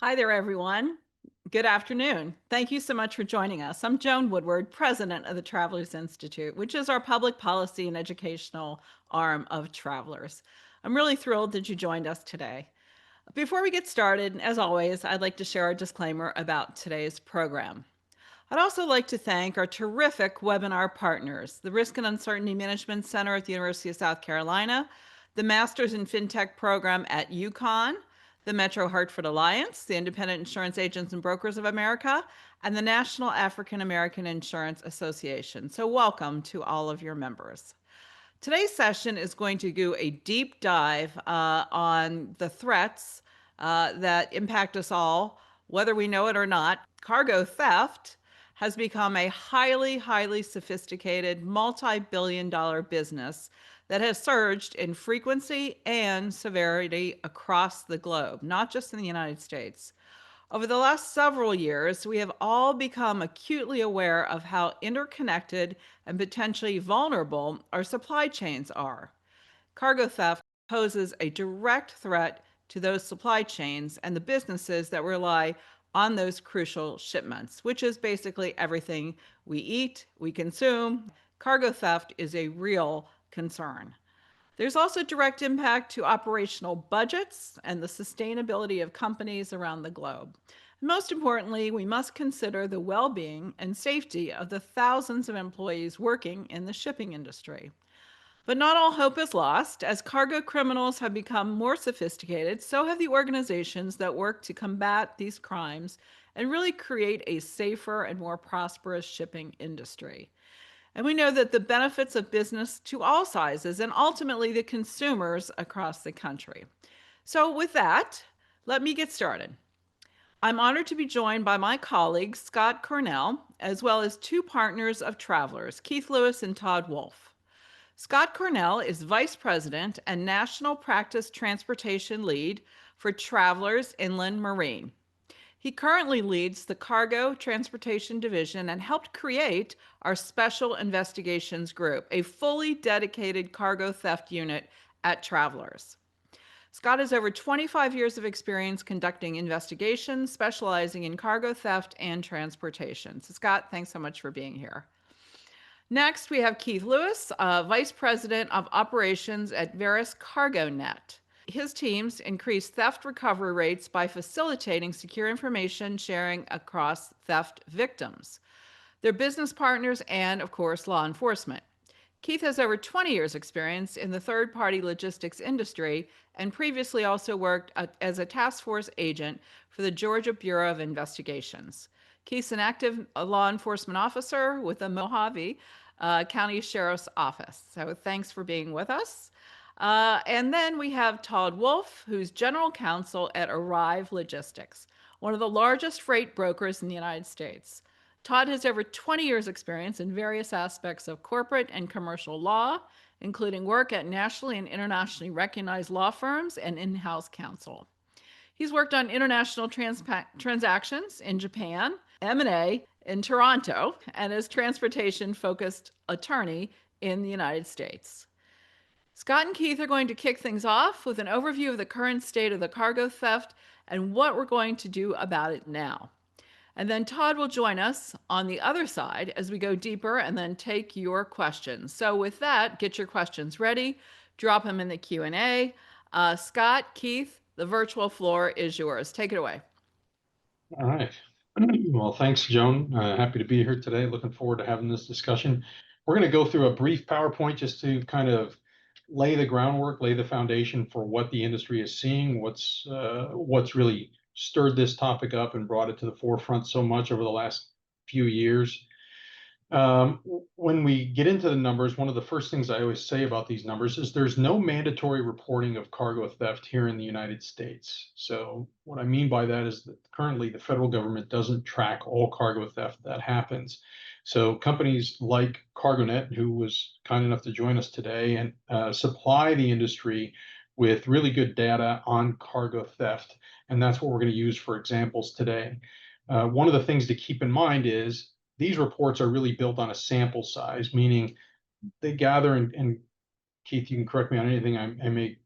Hi there, everyone. Good afternoon. Thank you so much for joining us. I'm Joan Woodward, president of the Travelers Institute, which is our public policy and educational arm of Travelers. I'm really thrilled that you joined us today. Before we get started, as always, I'd like to share a disclaimer about today's program. I'd also like to thank our terrific webinar partners, the Risk and Uncertainty Management Center at the University of South Carolina, the Masters in FinTech program at UConn, the Metro Hartford Alliance, the Independent Insurance Agents and Brokers of America, and the National African American Insurance Association. So welcome to all of your members. Today's session is going to do a deep dive on the threats that impact us all, whether we know it or not. Cargo theft has become a highly sophisticated, multi-billion-dollar business that has surged in frequency and severity across the globe, not just in the United States. Over the last several years, we have all become acutely aware of how interconnected and potentially vulnerable our supply chains are. Cargo theft poses a direct threat to those supply chains and the businesses that rely on those crucial shipments, which is basically everything we eat, we consume. Cargo theft is a real concern. There's also direct impact to operational budgets and the sustainability of companies around the globe. Most importantly, we must consider the well-being and safety of the thousands of employees working in the shipping industry. But not all hope is lost. As cargo criminals have become more sophisticated, so have the organizations that work to combat these crimes and really create a safer and more prosperous shipping industry. And we know that the benefits of business to all sizes and ultimately the consumers across the country. So, with that, let me get started. I'm honored to be joined by my colleagues, Scott Cornell, as well as two partners of Travelers, Keith Lewis and Todd Wolfe. Scott Cornell is Vice President and National Practice Transportation Lead for Travelers Inland Marine. He currently leads the Cargo Transportation Division and helped create our Special Investigations Group, a fully dedicated cargo theft unit at Travelers. Scott has over 25 years of experience conducting investigations, specializing in cargo theft and transportation. So, Scott, thanks so much for being here. Next, we have Keith Lewis, Vice President of Operations at Veris CargoNet. His teams increase theft recovery rates by facilitating secure information sharing across theft victims, their business partners, and, of course, law enforcement. Keith has over 20 years' experience in the third-party logistics industry and previously also worked as a task force agent for the Georgia Bureau of Investigations. Keith's an active law enforcement officer with the Mojave County Sheriff's Office. So thanks for being with us. And then we have Todd Wolfe, who's general counsel at Arrive Logistics, one of the largest freight brokers in the United States. Todd has over 20 years' experience in various aspects of corporate and commercial law, including work at nationally and internationally recognized law firms and in-house counsel. He's worked on international transactions in Japan, M&A in Toronto, and is transportation-focused attorney in the United States. Scott and Keith are going to kick things off with an overview of the current state of the cargo theft and what we're going to do about it now. And then Todd will join us on the other side as we go deeper and then take your questions. So with that, get your questions ready, drop them in the Q&A. Scott, Keith, the virtual floor is yours. Take it away. All right. Well, thanks, Joan. Happy to be here today. Looking forward to having this discussion. We're going to go through a brief PowerPoint just to kind of lay the groundwork, lay the foundation for what the industry is seeing, what's really stirred this topic up and brought it to the forefront so much over the last few years. When we get into the numbers, one of the first things I always say about these numbers is there's no mandatory reporting of cargo theft here in the United States. So what I mean by that is that currently the federal government doesn't track all cargo theft that happens. So companies like CargoNet, who was kind enough to join us today, and supply the industry with really good data on cargo theft. And that's what we're going to use for examples today. One of the things to keep in mind is these reports are really built on a sample size, meaning they gather, and Keith, you can correct me on anything I may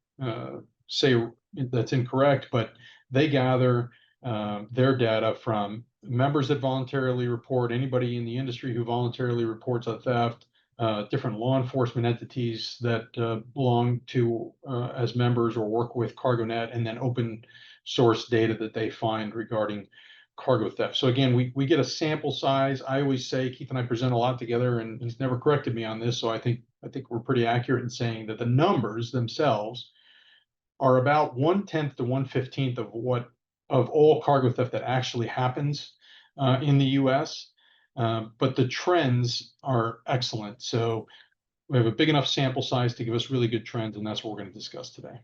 say that's incorrect, but they gather their data from members that voluntarily report, anybody in the industry who voluntarily reports a theft, different law enforcement entities that belong to as members or work with CargoNet, and then open source data that they find regarding cargo theft. So again, we get a sample size. I always say, Keith and I present a lot together, and he's never corrected me on this, so I think we're pretty accurate in saying that the numbers themselves are about 1/10 to 1/15 of all cargo theft that actually happens in the U.S. But the trends are excellent. So we have a big enough sample size to give us really good trends, and that's what we're going to discuss today.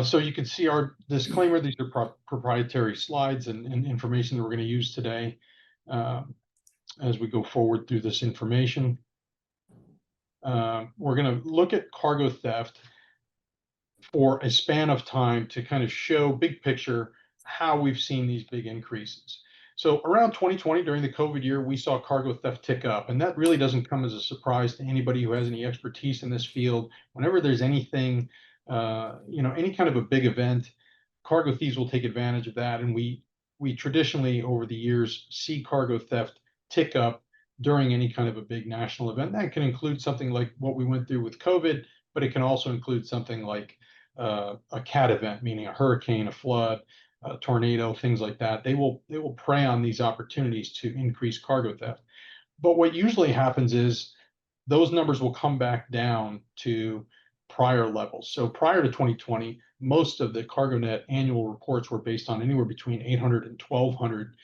So you can see our disclaimer. These are proprietary slides and information that we're going to use today as we go forward through this information. We're going to look at cargo theft for a span of time to kind of show big picture how we've seen these big increases. So around 2020, during the COVID year, we saw cargo theft tick up, and that really doesn't come as a surprise to anybody who has any expertise in this field. Whenever there's anything, any kind of a big event, cargo thieves will take advantage of that, and we traditionally over the years see cargo theft tick up during any kind of a big national event. That can include something like what we went through with COVID, but it can also include something like a cat event, meaning a hurricane, a flood, a tornado, things like that. They will prey on these opportunities to increase cargo theft. But what usually happens is those numbers will come back down to prior levels. So prior to 2020, most of the CargoNet annual reports were based on anywhere between 800 and 1,200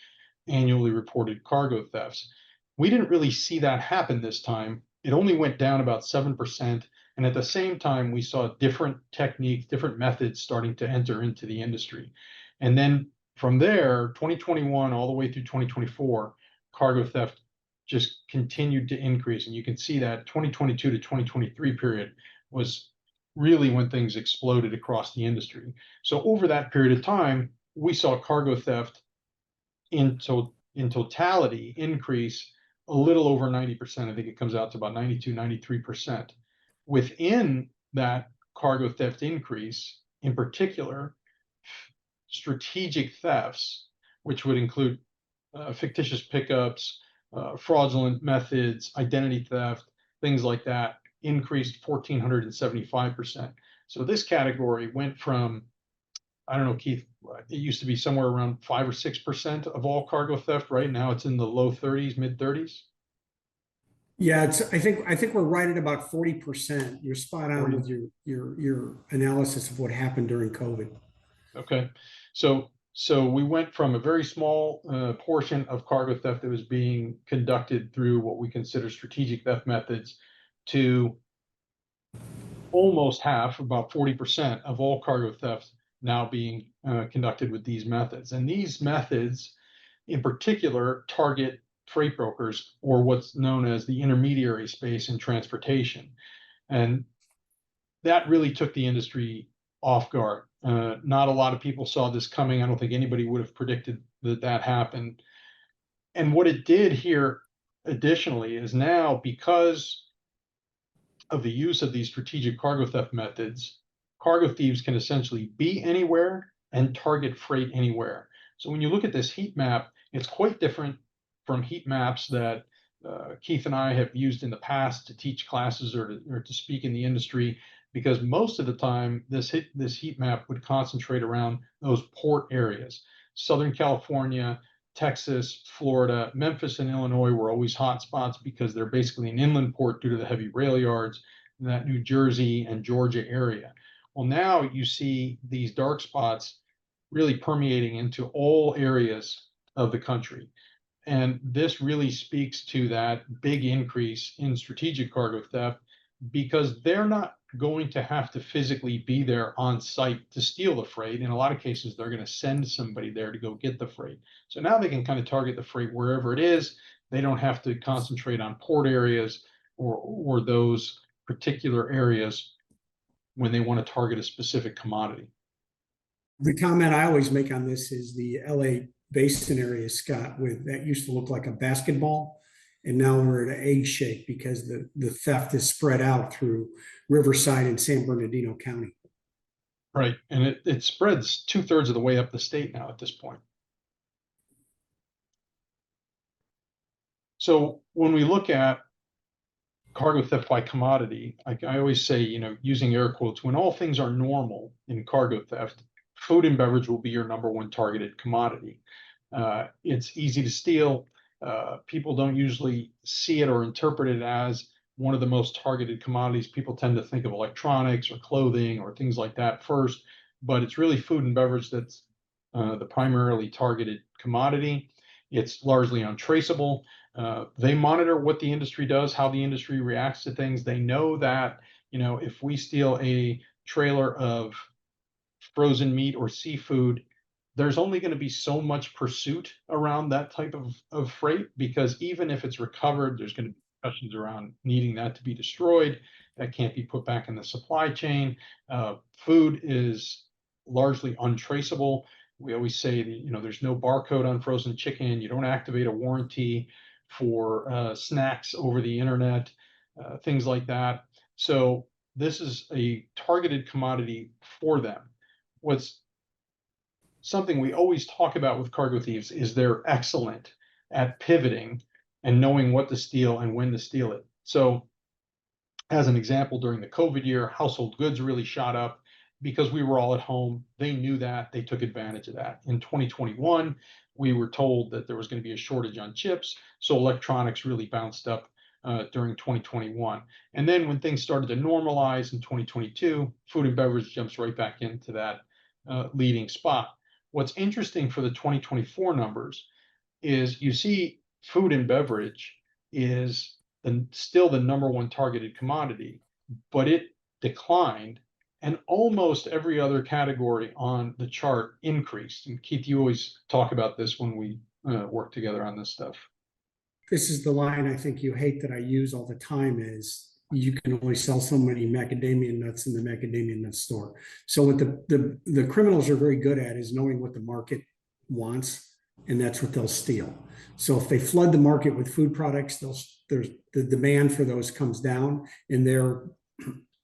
annually reported cargo thefts. We didn't really see that happen this time. It only went down about 7%. And at the same time, we saw different techniques, different methods starting to enter into the industry. And then from there, 2021 all the way through 2024, cargo theft just continued to increase. And you can see that 2022 to 2023 period was really when things exploded across the industry. So over that period of time, we saw cargo theft in totality increase a little over 90%. I think it comes out to about 92, 93%. Within that cargo theft increase, in particular, strategic thefts, which would include fictitious pickups, fraudulent methods, identity theft, things like that, increased 1,475%. So this category went from, I don't know, Keith, it used to be somewhere around 5 or 6% of all cargo theft. Right now, it's in the low 30s, mid 30s. Yeah, I think we're right at about 40%. You're spot on with your analysis of what happened during COVID. Okay, so we went from a very small portion of cargo theft that was being conducted through what we consider strategic theft methods to almost half, about 40% of all cargo theft now being conducted with these methods. And these methods in particular target freight brokers, or what's known as the intermediary space in transportation. And that really took the industry off guard. Not a lot of people saw this coming. I don't think anybody would have predicted that happened. And what it did here additionally is now, because of the use of these strategic cargo theft methods, cargo thieves can essentially be anywhere and target freight anywhere. So when you look at this heat map, it's quite different from heat maps that Keith and I have used in the past to teach classes or to speak in the industry, because most of the time this heat map would concentrate around those port areas. Southern California, Texas, Florida, Memphis, and Illinois were always hot spots because they're basically an inland port due to the heavy rail yards in that New Jersey and Georgia area. Well, now you see these dark spots really permeating into all areas of the country. And this really speaks to that big increase in strategic cargo theft, because they're not going to have to physically be there on site to steal the freight. In a lot of cases, they're going to send somebody there to go get the freight. So now they can kind of target the freight wherever it is. They don't have to concentrate on port areas or those particular areas when they want to target a specific commodity. The comment I always make on this is the LA Basin area, Scott, that used to look like a basketball, and now we're at an egg shape because the theft is spread out through Riverside and San Bernardino County. Right, and it spreads 2/3 of the way up the state now at this point. So when we look at cargo theft by commodity, I always say, using air quotes, when all things are normal in cargo theft, food and beverage will be your number one targeted commodity. It's easy to steal. People don't usually see it or interpret it as one of the most targeted commodities. People tend to think of electronics or clothing or things like that first, but it's really food and beverage that's the primarily targeted commodity. It's largely untraceable. They monitor what the industry does, how the industry reacts to things. They know that, if we steal a trailer of frozen meat or seafood, there's only going to be so much pursuit around that type of freight, because even if it's recovered, there's going to be questions around needing that to be destroyed. That can't be put back in the supply chain. Food is largely untraceable. We always say that, there's no barcode on frozen chicken. You don't activate a warranty for snacks over the internet, things like that. So this is a targeted commodity for them. What's something we always talk about with cargo thieves is they're excellent at pivoting and knowing what to steal and when to steal it. So as an example, during the COVID year, household goods really shot up because we were all at home. They knew that. They took advantage of that. In 2021, we were told that there was going to be a shortage on chips. So electronics really bounced up during 2021. And then when things started to normalize in 2022, food and beverage jumps right back into that leading spot. What's interesting for the 2024 numbers is you see food and beverage is still the number one targeted commodity, but it declined, and almost every other category on the chart increased. And Keith, you always talk about this when we work together on this stuff. This is the line I think you hate that I use all the time is you can only sell so many macadamia nuts in the macadamia nut store. So what the criminals are very good at is knowing what the market wants, and that's what they'll steal. So if they flood the market with food products, there's the demand for those comes down, and their,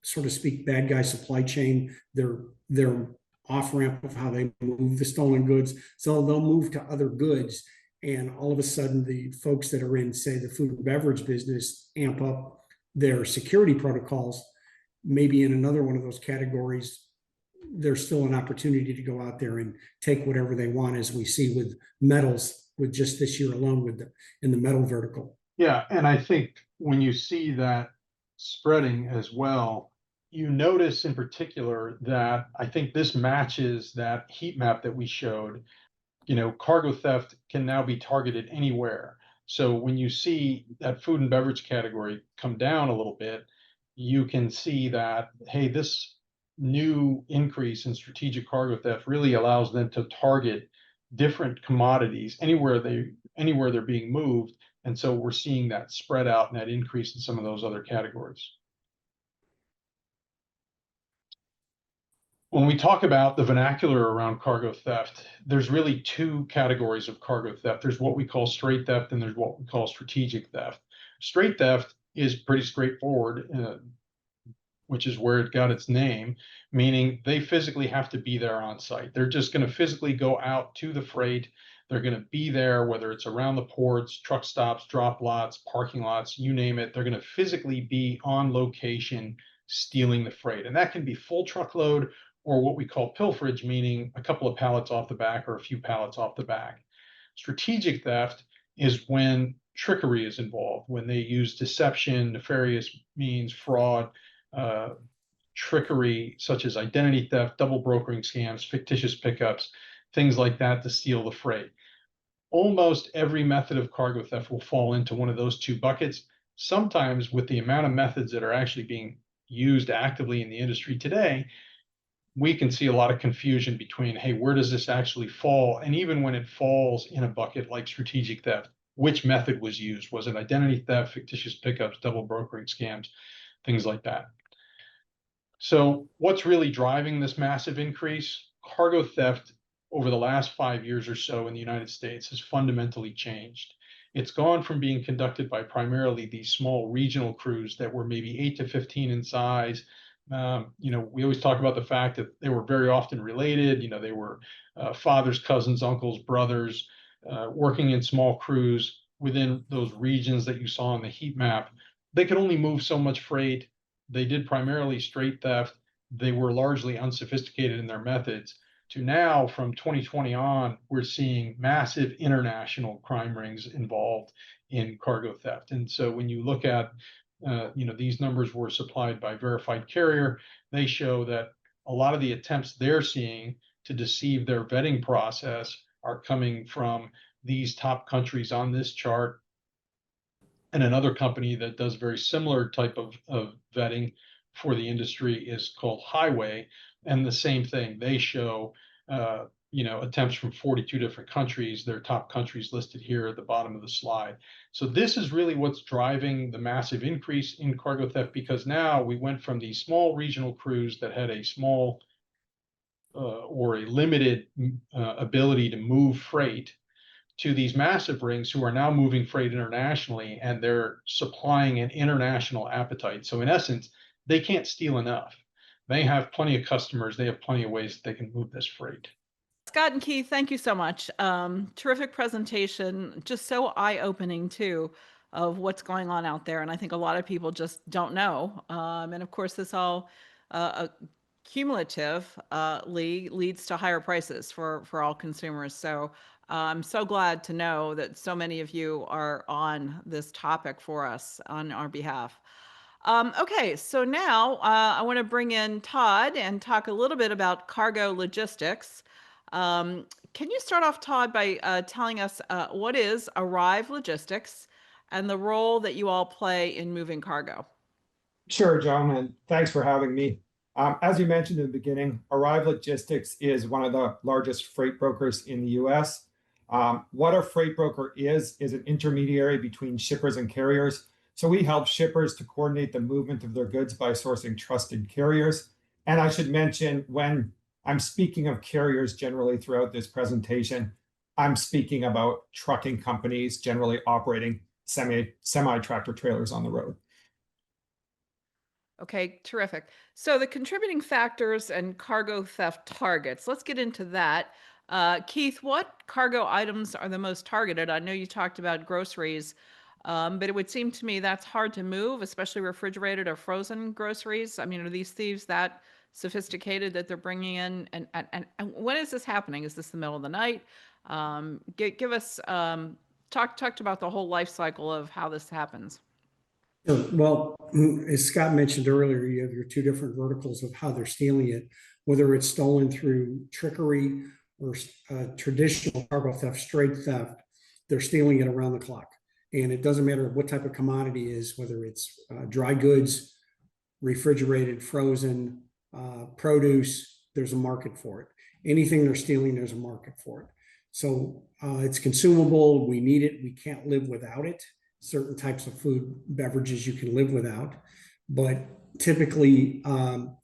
so to speak, bad guy supply chain, their off ramp of how they move the stolen goods. So they'll move to other goods, and all of a sudden the folks that are in, say, the food and beverage business amp up their security protocols. Maybe in another one of those categories, there's still an opportunity to go out there and take whatever they want, as we see with metals, with just this year alone in the metal vertical. Yeah, and I think when you see that spreading as well, you notice in particular that I think this matches that heat map that we showed. Cargo theft can now be targeted anywhere. So when you see that food and beverage category come down a little bit, you can see that, hey, this new increase in strategic cargo theft really allows them to target different commodities anywhere they're being moved. And so we're seeing that spread out and that increase in some of those other categories. When we talk about the vernacular around cargo theft, there's really two categories of cargo theft. There's what we call straight theft, and there's what we call strategic theft. Straight theft is pretty straightforward, which is where it got its name, meaning they physically have to be there on site. They're just going to physically go out to the freight. They're going to be there, whether it's around the ports, truck stops, drop lots, parking lots, you name it. They're going to physically be on location stealing the freight. And that can be full truckload, or what we call pilferage, meaning a couple of pallets off the back or a few pallets off the back. Strategic theft is when trickery is involved, when they use deception, nefarious means, fraud, trickery, such as identity theft, double brokering scams, fictitious pickups, things like that to steal the freight. Almost every method of cargo theft will fall into one of those two buckets. Sometimes, with the amount of methods that are actually being used actively in the industry today, we can see a lot of confusion between, hey, where does this actually fall? And even when it falls in a bucket like strategic theft, which method was used? Was it identity theft, fictitious pickups, double brokering scams, things like that? So what's really driving this massive increase? Cargo theft over the last 5 years or so in the United States has fundamentally changed. It's gone from being conducted by primarily these small regional crews that were maybe 8 to 15 in size. We always talk about the fact that they were very often related. They were fathers, cousins, uncles, brothers, working in small crews. within those regions that you saw on the heat map, they could only move so much freight. They did primarily straight theft. They were largely unsophisticated in their methods. To now, from 2020 on, we're seeing massive international crime rings involved in cargo theft. And so when you look at, these numbers were supplied by Verified Carrier, they show that a lot of the attempts they're seeing to deceive their vetting process are coming from these top countries on this chart. And another company that does very similar type of vetting for the industry is called Highway. And the same thing, they show attempts from 42 different countries. Their top countries listed here at the bottom of the slide. So this is really what's driving the massive increase in cargo theft, because now we went from these small regional crews that had a small or a limited ability to move freight to these massive rings who are now moving freight internationally, and they're supplying an international appetite. So in essence, they can't steal enough. They have plenty of customers. They have plenty of ways that they can move this freight. Scott and Keith, thank you so much. Terrific presentation, just so eye-opening too, of what's going on out there. And I think a lot of people just don't know. And of course, this all cumulatively leads to higher prices for all consumers. So I'm so glad to know that so many of you are on this topic for us on our behalf. Okay, so now I want to bring in Todd and talk a little bit about cargo logistics. Can you start off, Todd, by telling us what is Arrive Logistics and the role that you all play in moving cargo? Sure, John, and thanks for having me. As you mentioned in the beginning, Arrive Logistics is one of the largest freight brokers in the US. What a freight broker is an intermediary between shippers and carriers. So we help shippers to coordinate the movement of their goods by sourcing trusted carriers. And I should mention, when I'm speaking of carriers generally throughout this presentation, I'm speaking about trucking companies generally operating semi-tractor trailers on the road. Okay, terrific. So the contributing factors and cargo theft targets, let's get into that. Keith, what cargo items are the most targeted? I know you talked about groceries, but it would seem to me that's hard to move, especially refrigerated or frozen groceries. I mean, are these thieves that sophisticated that they're bringing in? And when is this happening? Is this the middle of the night? Give us, talked about the whole life cycle of how this happens. Well, as Scott mentioned earlier, you have your two different verticals of how they're stealing it, whether it's stolen through trickery or traditional cargo theft, straight theft. They're stealing it around the clock. And it doesn't matter what type of commodity it is, whether it's dry goods, refrigerated, frozen, produce, there's a market for it. Anything they're stealing, there's a market for it. So it's consumable. We need it. We can't live without it. Certain types of food, beverages you can live without, but typically,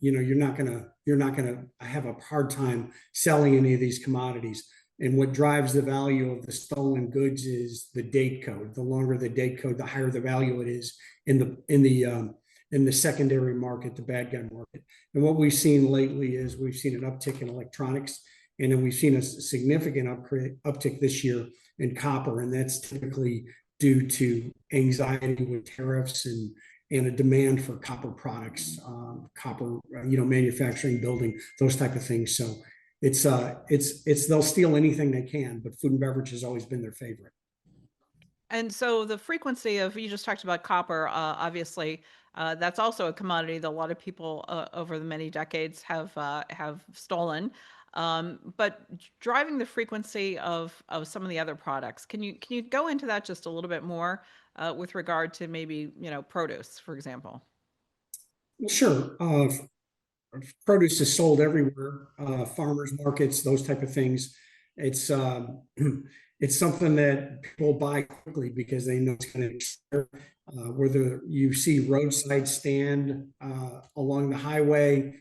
you're not gonna have a hard time selling any of these commodities. And what drives the value of the stolen goods is the date code. The longer the date code, the higher the value it is in the secondary market, the bad guy market. And what we've seen lately is we've seen an uptick in electronics, and then we've seen a significant uptick this year in copper, and that's typically due to anxiety with tariffs and a demand for copper products, copper, manufacturing, building, those type of things. So it's they'll steal anything they can, but food and beverage has always been their favorite. And so the frequency of, you just talked about copper, obviously, that's also a commodity that a lot of people over the many decades have stolen. But driving the frequency of some of the other products, can you go into that just a little bit more with regard to maybe, produce, for example? Sure. Produce is sold everywhere, farmers markets, those type of things. It's it's something that people buy quickly because they know it's going to expire. Whether you see roadside stand along the highway,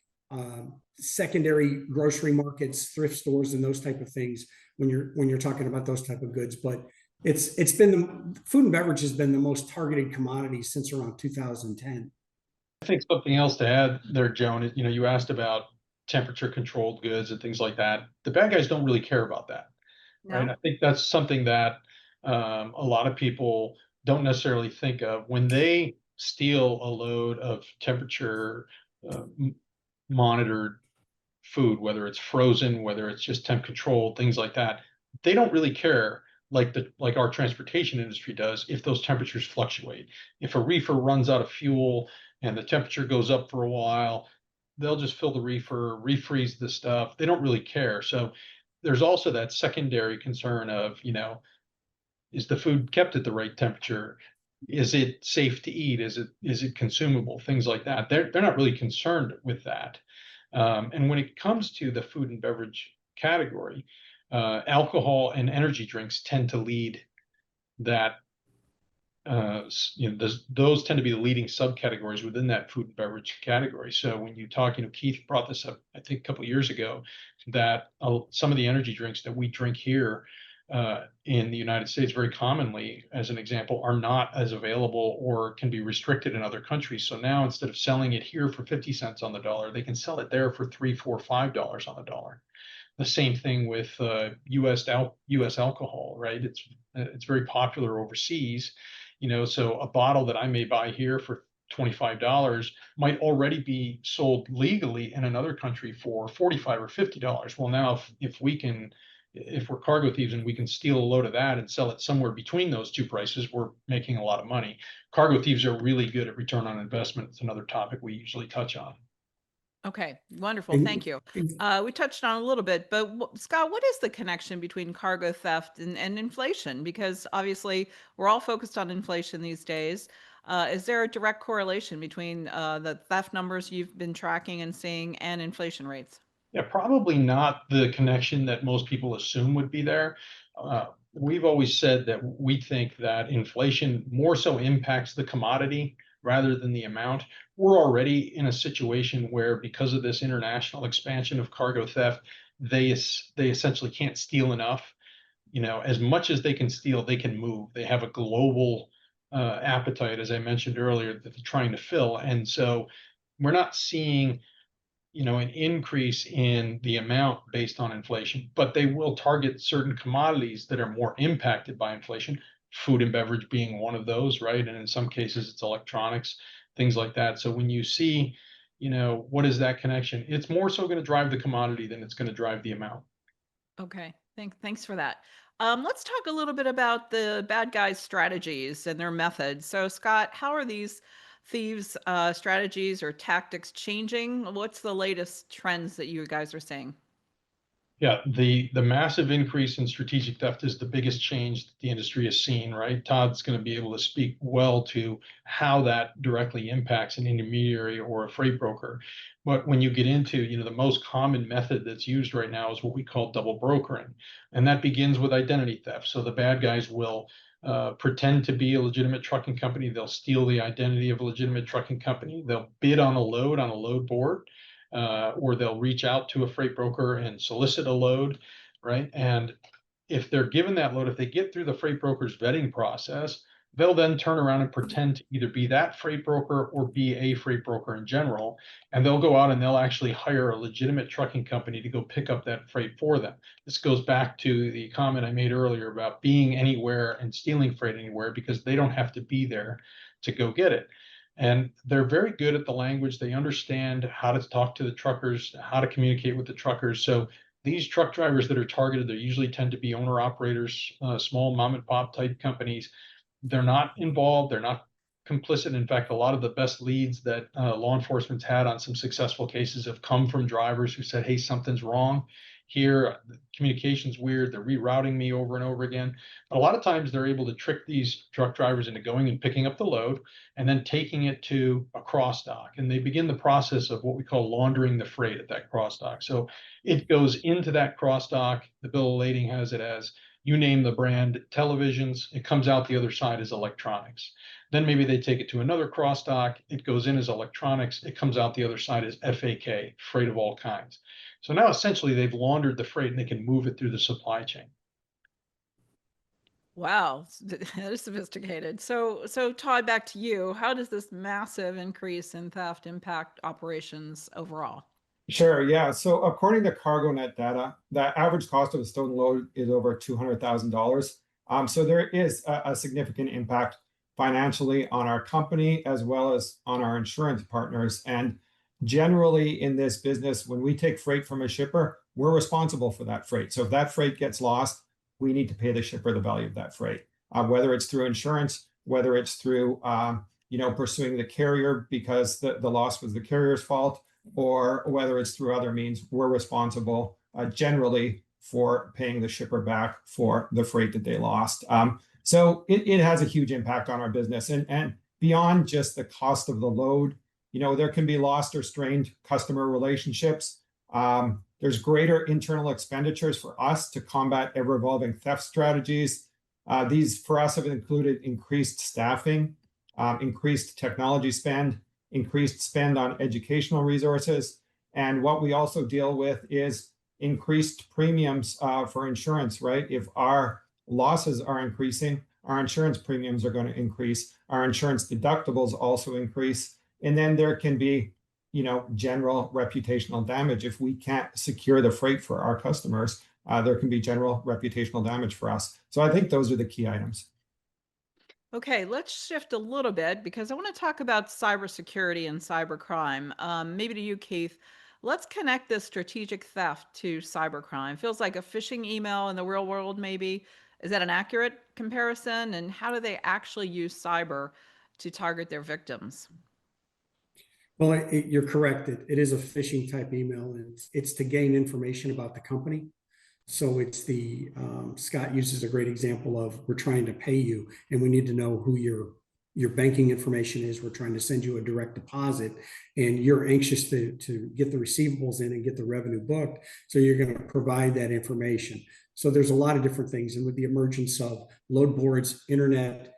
secondary grocery markets, thrift stores, and those type of things when you're talking about those type of goods. But it's been the food and beverage has been the most targeted commodity since around 2010. I think something else to add there, Joan, is, you asked about temperature controlled goods and things like that. The bad guys don't really care about that, right? No? I think that's something that a lot of people don't necessarily think of when they steal a load of temperature monitored food, whether it's frozen, whether it's just temp controlled, things like that. They don't really care like our transportation industry does if those temperatures fluctuate. If a reefer runs out of fuel and the temperature goes up for a while, they'll just fill the reefer, refreeze the stuff. They don't really care. So there's also that secondary concern of, is the food kept at the right temperature? Is it safe to eat? Is it consumable? Things like that. They're not really concerned with that. And when it comes to the food and beverage category, alcohol and energy drinks tend to lead that. Those tend to be the leading subcategories within that food and beverage category. So when you talk, Keith brought this up, I think, a couple of years ago, that some of the energy drinks that we drink here in the United States very commonly, as an example, are not as available or can be restricted in other countries. So now instead of selling it here for 50 cents on the dollar, they can sell it there for $3, $4, $5 on the dollar. The same thing with U.S. alcohol, right? It's very popular overseas, so a bottle that I may buy here for $25 might already be sold legally in another country for $45 or $50. Well, now if we're cargo thieves and we can steal a load of that and sell it somewhere between those two prices, we're making a lot of money. Cargo thieves are really good at return on investment. It's another topic we usually touch on. Okay, wonderful. Thank you. We touched on a little bit, but Scott, what is the connection between cargo theft and inflation? Because obviously we're all focused on inflation these days. Is there a direct correlation between the theft numbers you've been tracking and seeing and inflation rates? Yeah, probably not the connection that most people assume would be there. We've always said that we think that inflation more so impacts the commodity rather than the amount. We're already in a situation where, because of this international expansion of cargo theft, they essentially can't steal enough. As much as they can steal, they can move. They have a global appetite, as I mentioned earlier, that they're trying to fill. And so we're not seeing an increase in the amount based on inflation, but they will target certain commodities that are more impacted by inflation, food and beverage being one of those, right? And in some cases, it's electronics, things like that. So when you see, what is that connection? It's more so going to drive the commodity than it's going to drive the amount. Okay, thanks for that. Let's talk a little bit about the bad guys' strategies and their methods. So, Scott, how are these thieves' strategies or tactics changing? What's the latest trends that you guys are seeing? Yeah, the massive increase in strategic theft is the biggest change that the industry has seen, right? Todd's going to be able to speak well to how that directly impacts an intermediary or a freight broker. But when you get into, the most common method that's used right now is what we call double brokering. And that begins with identity theft. So the bad guys will pretend to be a legitimate trucking company. They'll steal the identity of a legitimate trucking company. They'll bid on a load board, or they'll reach out to a freight broker and solicit a load, right? And if they're given that load, if they get through the freight broker's vetting process, they'll then turn around and pretend to either be that freight broker or be a freight broker in general. And they'll go out and they'll actually hire a legitimate trucking company to go pick up that freight for them. This goes back to the comment I made earlier about being anywhere and stealing freight anywhere, because they don't have to be there to go get it. And they're very good at the language. They understand how to talk to the truckers, how to communicate with the truckers. So these truck drivers that are targeted, they usually tend to be owner operators, small mom and pop type companies. They're not involved. They're not complicit. In fact, a lot of the best leads that law enforcement's had on some successful cases have come from drivers who said, hey, something's wrong here. The communication's weird. They're rerouting me over and over again. But a lot of times they're able to trick these truck drivers into going and picking up the load and then taking it to a cross dock. And they begin the process of what we call laundering the freight at that cross dock. So it goes into that cross dock. The bill of lading has it as, you name the brand, televisions. It comes out the other side as electronics. Then maybe they take it to another cross dock. It goes in as electronics. It comes out the other side as FAK, freight of all kinds. So now essentially they've laundered the freight and they can move it through the supply chain. Wow, that is sophisticated. So Todd, back to you. How does this massive increase in theft impact operations overall? Sure, yeah. So according to CargoNet data, the average cost of a stolen load is over $200,000. So there is a significant impact financially on our company as well as on our insurance partners. And generally in this business, when we take freight from a shipper, we're responsible for that freight. So if that freight gets lost, we need to pay the shipper the value of that freight, whether it's through insurance, whether it's through pursuing the carrier because the loss was the carrier's fault, or whether it's through other means, we're responsible generally for paying the shipper back for the freight that they lost. So it has a huge impact on our business. And beyond just the cost of the load, there can be lost or strained customer relationships. There's greater internal expenditures for us to combat ever-evolving theft strategies. These for us have included increased staffing, increased technology spend, increased spend on educational resources. And what we also deal with is increased premiums for insurance, right? If our losses are increasing, our insurance premiums are going to increase. Our insurance deductibles also increase. And then there can be, general reputational damage. If we can't secure the freight for our customers, there can be general reputational damage for us. So I think those are the key items. Okay, let's shift a little bit because I want to talk about cybersecurity and cybercrime. Maybe to you, Keith. Let's connect this strategic theft to cybercrime. Feels like a phishing email in the real world, maybe. Is that an accurate comparison? And how do they actually use cyber to target their victims? Well, you're correct. It is a phishing type email, and it's to gain information about the company. So it's Scott uses a great example of, we're trying to pay you and we need to know who your banking information is. We're trying to send you a direct deposit and you're anxious to get the receivables in and get the revenue booked. So you're going to provide that information. So there's a lot of different things. And with the emergence of load boards, internet,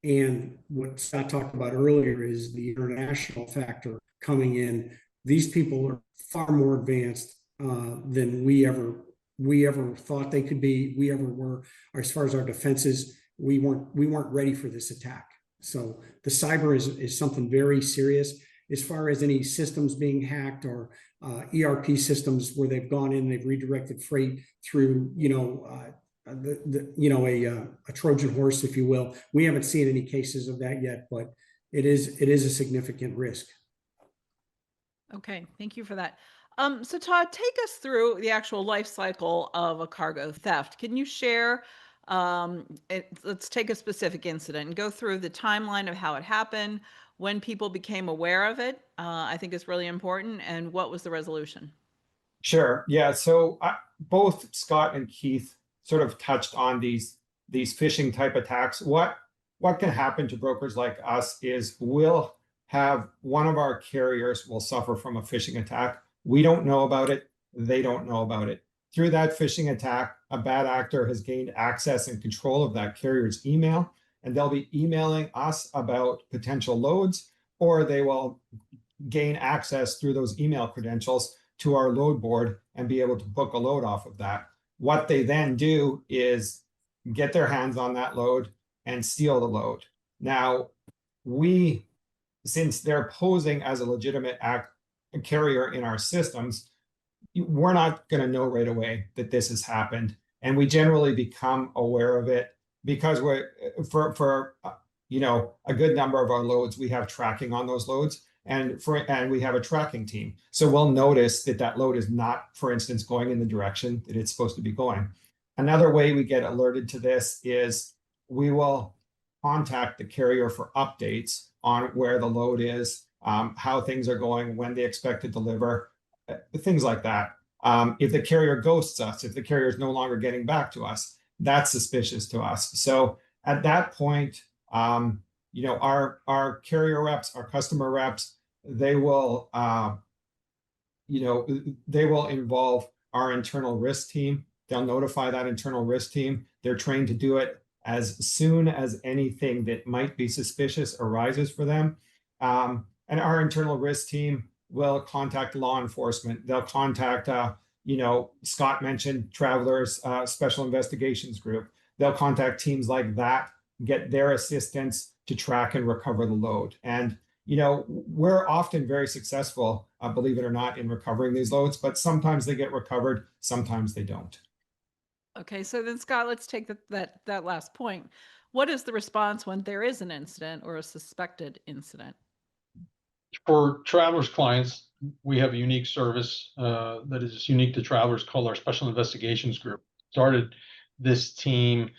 and what Scott talked about earlier is the international factor coming in. These people are far more advanced than we ever thought they could be. We ever were. As far as our defenses, we weren't ready for this attack. So the cyber is something very serious. As far as any systems being hacked or ERP systems where they've gone in, they've redirected freight through a Trojan horse, if you will. We haven't seen any cases of that yet, but it is a significant risk. Okay, thank you for that. So Todd, take us through the actual life cycle of a cargo theft. Can you share, let's take a specific incident and go through the timeline of how it happened, when people became aware of it, I think is really important, and what was the resolution? Sure. Yeah. So both Scott and Keith sort of touched on these phishing type attacks. What can happen to brokers like us is we'll have one of our carriers will suffer from a phishing attack. We don't know about it. They don't know about it. Through that phishing attack, a bad actor has gained access and control of that carrier's email, and they'll be emailing us about potential loads, or they will gain access through those email credentials to our load board and be able to book a load off of that. What they then do is get their hands on that load and steal the load. Now, since they're posing as a legitimate carrier in our systems, we're not going to know right away that this has happened. And we generally become aware of it because we're for a good number of our loads, we have tracking on those loads. And we have a tracking team. So we'll notice that load is not, for instance, going in the direction that it's supposed to be going. Another way we get alerted to this is we will contact the carrier for updates on where the load is, how things are going, when they expect to deliver, things like that. If the carrier ghosts us, if the carrier is no longer getting back to us, that's suspicious to us. So at that point, our carrier reps, our customer reps, they will involve our internal risk team. They'll notify that internal risk team. They're trained to do it as soon as anything that might be suspicious arises for them. And our internal risk team will contact law enforcement. They'll contact, Scott mentioned Travelers Special Investigations Group. They'll contact teams like that, get their assistance to track and recover the load. And we're often very successful, believe it or not, in recovering these loads, but sometimes they get recovered, sometimes they don't. Okay, so then Scott, let's take that last point. What is the response when there is an incident or a suspected incident? For Travelers clients, we have a unique service that is unique to Travelers called our Special Investigations Group. Started this team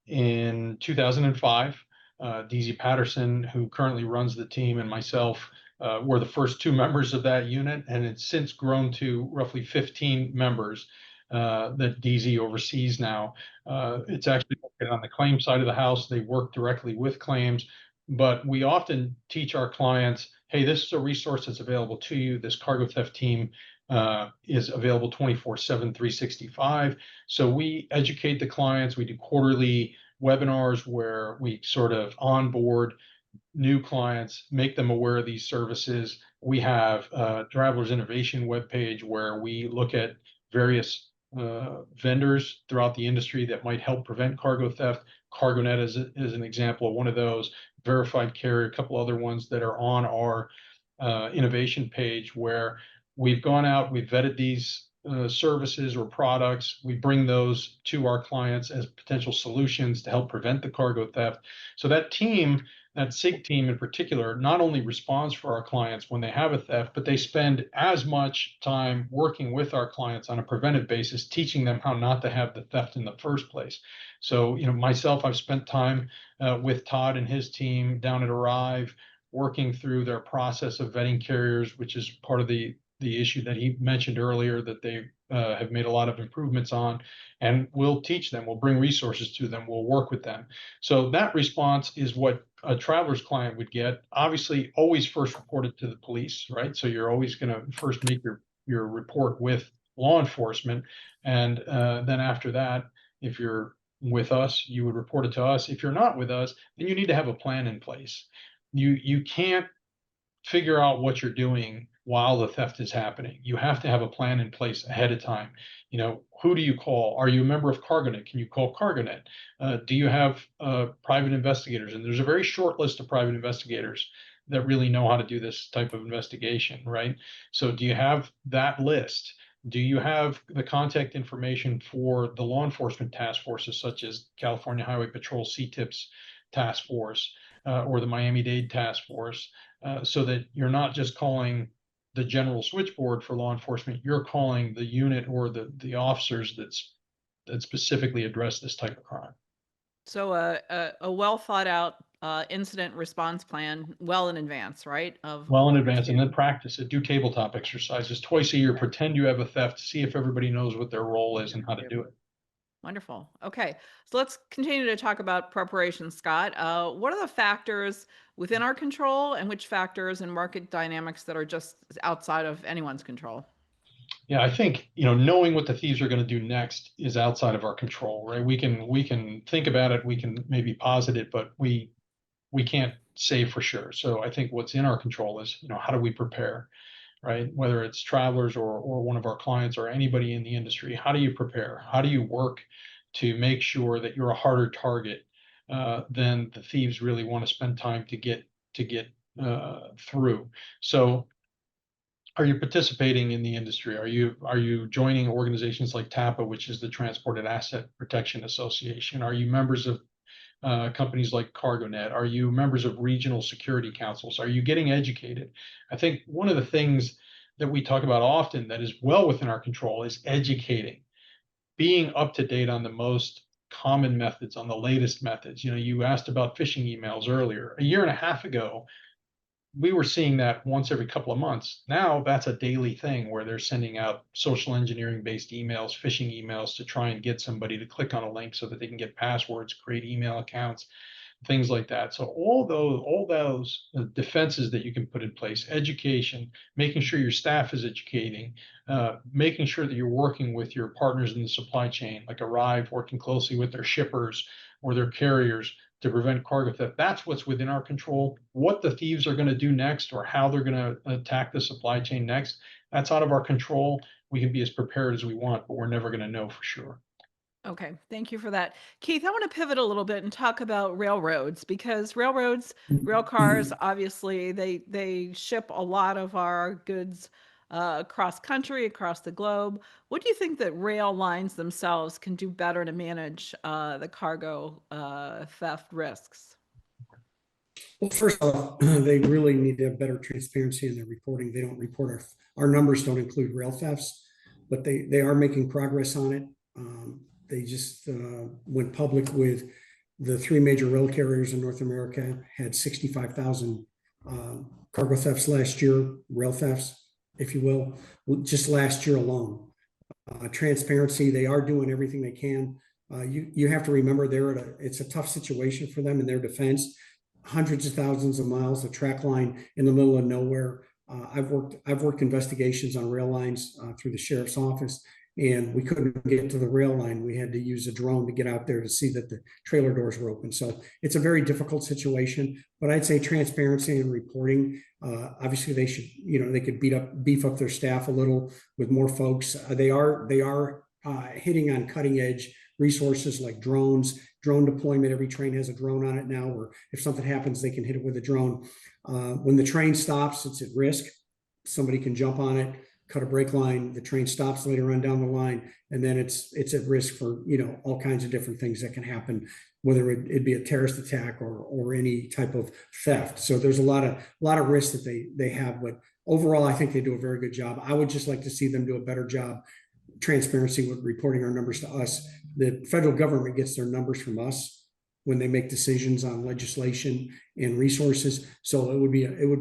in 2005. DZ Patterson, who currently runs the team, and myself were the first two members of that unit, and it's since grown to roughly 15 members that DZ oversees now. It's actually on the claim side of the house. They work directly with claims, but we often teach our clients, hey, this is a resource that's available to you. This cargo theft team is available 24/7, 365. So we educate the clients. We do quarterly webinars where we sort of onboard new clients, make them aware of these services. We have a Travelers Innovation webpage where we look at various vendors throughout the industry that might help prevent cargo theft. CargoNet is an example of one of those. Verified Carrier, a couple other ones that are on our innovation page where we've gone out, we've vetted these services or products. We bring those to our clients as potential solutions to help prevent the cargo theft. So that team, that SIG team in particular, not only responds for our clients when they have a theft, but they spend as much time working with our clients on a preventive basis, teaching them how not to have the theft in the first place. So, myself, I've spent time with Todd and his team down at Arrive, working through their process of vetting carriers, which is part of the issue that he mentioned earlier that they have made a lot of improvements on, and we'll teach them, we'll bring resources to them, we'll work with them. So that response is what a Travelers client would get. Obviously, always first reported to the police, right? So you're always going to first make your report with law enforcement, and then after that, if you're with us, you would report it to us. If you're not with us, then you need to have a plan in place. You can't figure out what you're doing while the theft is happening. You have to have a plan in place ahead of time. Who do you call? Are you a member of CargoNet? Can you call CargoNet? Do you have private investigators? And there's a very short list of private investigators that really know how to do this type of investigation, right? So do you have that list? Do you have the contact information for the law enforcement task forces, such as California Highway Patrol CTIPS task force or the Miami-Dade task force? So that you're not just calling the general switchboard for law enforcement, you're calling the unit or the officers that specifically address this type of crime. So a well thought out incident response plan well in advance, right? Well in advance, and then practice it. Do tabletop exercises twice a year. Pretend you have a theft. See if everybody knows what their role is and how to do it. Wonderful. Okay, so let's continue to talk about preparation, Scott. What are the factors within our control and which factors and market dynamics that are just outside of anyone's control? Yeah, I think knowing what the thieves are going to do next is outside of our control, right? We can think about it, we can maybe posit it, but we can't say for sure. So I think what's in our control is how do we prepare, right? Whether it's Travelers or one of our clients or anybody in the industry, how do you prepare? How do you work to make sure that you're a harder target than the thieves really want to spend time to get through? So are you participating in the industry? Are you joining organizations like TAPA, which is the Transported Asset Protection Association? Are you members of companies like CargoNet? Are you members of regional security councils? Are you getting educated? I think one of the things that we talk about often that is well within our control is educating, being up to date on the most common methods, on the latest methods. You asked about phishing emails earlier. A year and a half ago, we were seeing that once every couple of months. Now that's a daily thing where they're sending out social engineering based emails, phishing emails to try and get somebody to click on a link so that they can get passwords, create email accounts, things like that. So all those defenses that you can put in place, education, making sure your staff is educating, making sure that you're working with your partners in the supply chain, like Arrive, working closely with their shippers or their carriers to prevent cargo theft. That's what's within our control. What the thieves are going to do next or how they're going to attack the supply chain next, that's out of our control. We can be as prepared as we want, but we're never going to know for sure. Okay, thank you for that. Keith, I want to pivot a little bit and talk about railroads because railroads, rail cars, obviously they ship a lot of our goods across country, across the globe. What do you think that rail lines themselves can do better to manage the cargo theft risks? Well, first off, they really need to have better transparency in their reporting. They don't report our numbers don't include rail thefts, but they are making progress on it. They just went public with the three major rail carriers in North America had 65,000 cargo thefts last year, rail thefts, if you will, just last year alone. Transparency, they are doing everything they can. You have to remember it's a tough situation for them in their defense. Hundreds of thousands of miles of track line in the middle of nowhere. I've worked investigations on rail lines through the sheriff's office, and we couldn't get to the rail line. We had to use a drone to get out there to see that the trailer doors were open. So it's a very difficult situation, but I'd say transparency and reporting. Obviously they should, they could beef up their staff a little with more folks. They are hitting on cutting edge resources like drone deployment. Every train has a drone on it now, or if something happens, they can hit it with a drone. When the train stops, it's at risk. Somebody can jump on it, cut a brake line, the train stops later on down the line, and then it's at risk for all kinds of different things that can happen, whether it be a terrorist attack or any type of theft. So there's a lot of risks that they have, but overall I think they do a very good job. I would just like to see them do a better job transparency with reporting our numbers to us. The federal government gets their numbers from us when they make decisions on legislation and resources. So it would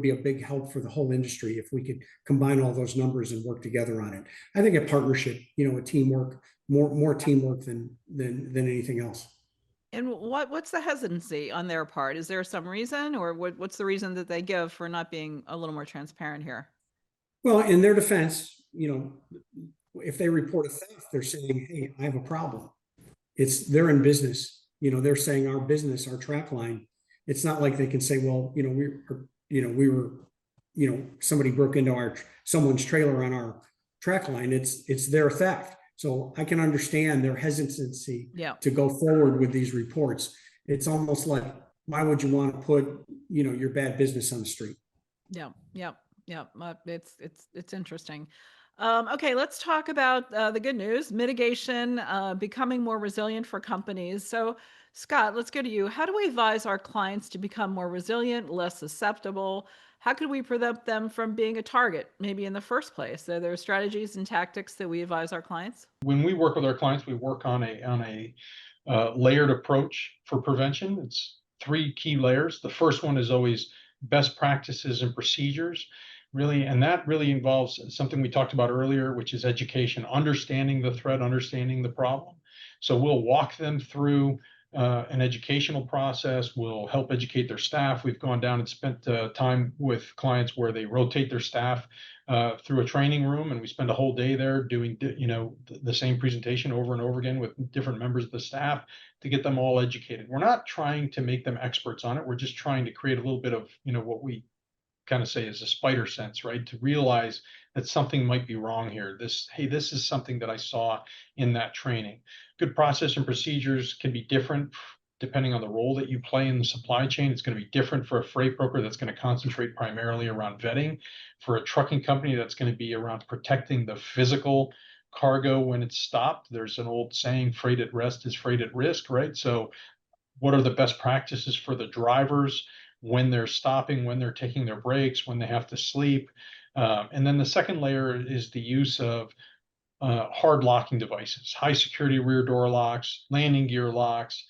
be a big help for the whole industry if we could combine all those numbers and work together on it. I think a partnership, a teamwork, more teamwork than anything else. And what's the hesitancy on their part? Is there some reason, or what's the reason that they give for not being a little more transparent here? Well, in their defense, if they report a theft, they're saying, "Hey, I have a problem." They're in business. They're saying our business, our track line. It's not like they can say, "Well, we were, somebody broke into someone's trailer on our track line." It's their theft. So I can understand their hesitancy to go forward with these reports. It's almost like, why would you want to put, your bad business on the street? Yeah. It's interesting. Okay, let's talk about the good news, mitigation, becoming more resilient for companies. So, Scott, let's go to you. How do we advise our clients to become more resilient, less susceptible? How could we prevent them from being a target, maybe in the first place? Are there strategies and tactics that we advise our clients? When we work with our clients, we work on a layered approach for prevention. It's three key layers. The first one is always best practices and procedures, really, and that really involves something we talked about earlier, which is education, understanding the threat, understanding the problem. So we'll walk them through an educational process. We'll help educate their staff. We've gone down and spent time with clients where they rotate their staff through a training room, and we spend a whole day there doing the same presentation over and over again with different members of the staff to get them all educated. We're not trying to make them experts on it. We're just trying to create a little bit of what we kind of say is a spider sense, right? To realize that something might be wrong here. This is something that I saw in that training. Good process and procedures can be different depending on the role that you play in the supply chain. It's going to be different for a freight broker that's going to concentrate primarily around vetting. For a trucking company, that's going to be around protecting the physical cargo when it's stopped. There's an old saying, freight at rest is freight at risk, right? So what are the best practices for the drivers when they're stopping, when they're taking their breaks, when they have to sleep? And then the second layer is the use of hard locking devices, high security rear door locks, landing gear locks,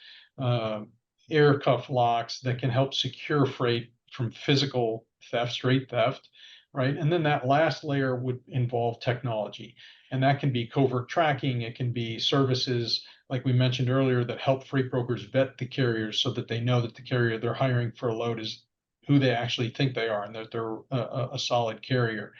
air cuff locks that can help secure freight from physical theft, straight theft, right? And then that last layer would involve technology. And that can be covert tracking. It can be services, like we mentioned earlier, that help freight brokers vet the carriers so that they know that the carrier they're hiring for a load is who they actually think they are and that they're a solid carrier.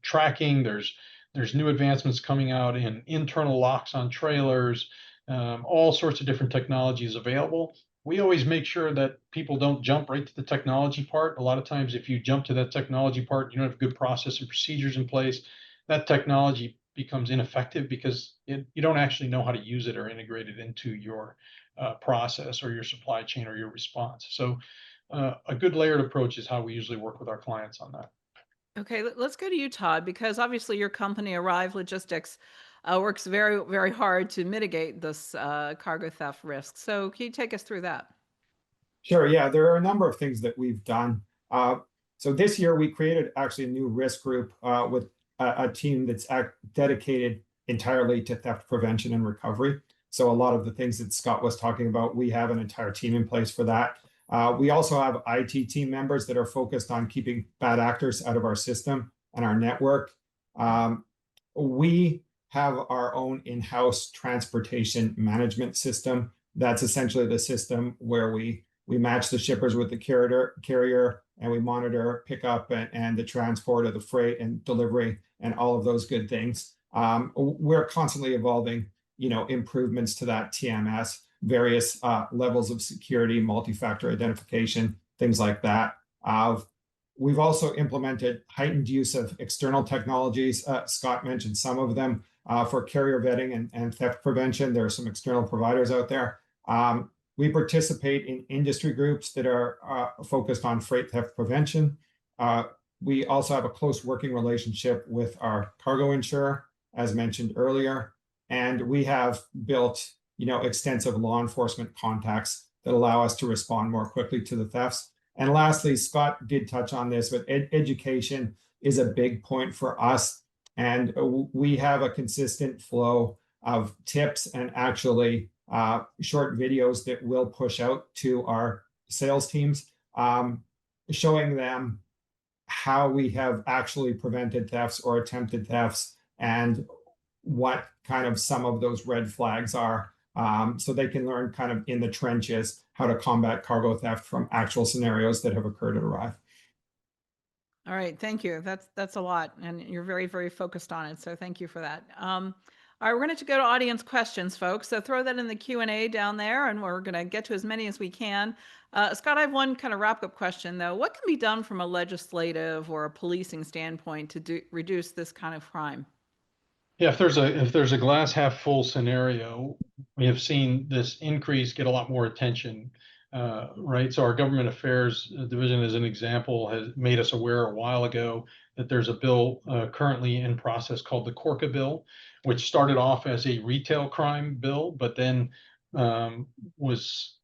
Tracking, there's new advancements coming out in internal locks on trailers, all sorts of different technologies available. We always make sure that people don't jump right to the technology part. A lot of times, if you jump to that technology part, you don't have good process and procedures in place, that technology becomes ineffective because you don't actually know how to use it or integrate it into your process or your supply chain or your response. So a good layered approach is how we usually work with our clients on that. Okay, let's go to you, Todd, because obviously your company, Arrive Logistics, works very, very hard to mitigate this cargo theft risk. So can you take us through that? Sure, yeah, there are a number of things that we've done. So this year we created actually a new risk group with a team that's dedicated entirely to theft prevention and recovery. So a lot of the things that Scott was talking about, we have an entire team in place for that. We also have IT team members that are focused on keeping bad actors out of our system and our network. We have our own in-house transportation management system. That's essentially the system where we match the shippers with the carrier, and we monitor pickup and the transport of the freight and delivery and all of those good things. We're constantly evolving, improvements to that TMS, various levels of security, multi-factor identification, things like that. We've also implemented heightened use of external technologies. Scott mentioned some of them for carrier vetting and theft prevention. There are some external providers out there. We participate in industry groups that are focused on freight theft prevention. We also have a close working relationship with our cargo insurer, as mentioned earlier. And we have built, extensive law enforcement contacts that allow us to respond more quickly to the thefts. And lastly, Scott did touch on this, but education is a big point for us. And we have a consistent flow of tips and actually short videos that we'll push out to our sales teams, showing them how we have actually prevented thefts or attempted thefts and what kind of some of those red flags are, so they can learn kind of in the trenches how to combat cargo theft from actual scenarios that have occurred at Arrive. All right, thank you. That's a lot, and you're very, very focused on it. So thank you for that. All right, we're going to go to audience questions, folks. So throw that in the Q&A down there, and we're going to get to as many as we can. Scott, I have one kind of wrap-up question, though. What can be done from a legislative or a policing standpoint to reduce this kind of crime? Yeah, if there's a glass half full scenario, we have seen this increase get a lot more attention, right? So our government affairs division, as an example, has made us aware a while ago that there's a bill currently in process called the Corca bill, which started off as a retail crime bill, but then was,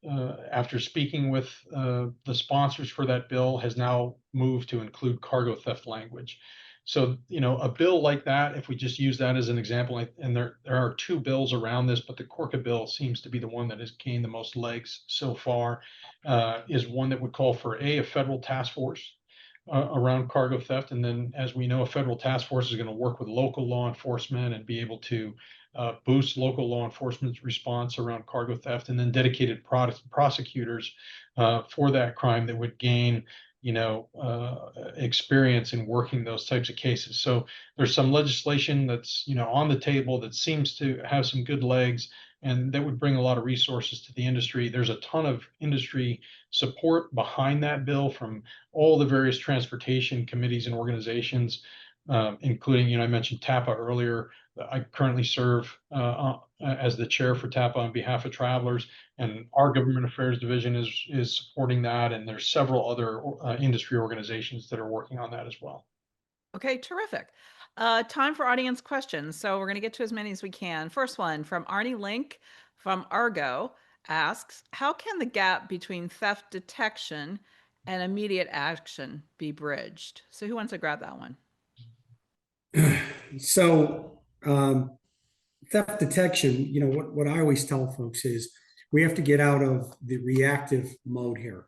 after speaking with the sponsors for that bill, has now moved to include cargo theft language. So, a bill like that, if we just use that as an example, and there are two bills around this, but the Corca bill seems to be the one that has gained the most legs so far, is one that would call for a federal task force around cargo theft. And then, as we know, a federal task force is going to work with local law enforcement and be able to boost local law enforcement's response around cargo theft, and then dedicated prosecutors for that crime that would gain experience in working those types of cases. So there's some legislation that's, on the table that seems to have some good legs, and that would bring a lot of resources to the industry. There's a ton of industry support behind that bill from all the various transportation committees and organizations, including, I mentioned TAPA earlier. I currently serve as the chair for TAPA on behalf of travelers, and our government affairs division is supporting that. And there's several other industry organizations that are working on that as well. Okay, terrific. Time for audience questions. So we're going to get to as many as we can. First one from Arnie Link from Argo asks, how can the gap between theft detection and immediate action be bridged? So who wants to grab that one? So theft detection, what I always tell folks is we have to get out of the reactive mode here.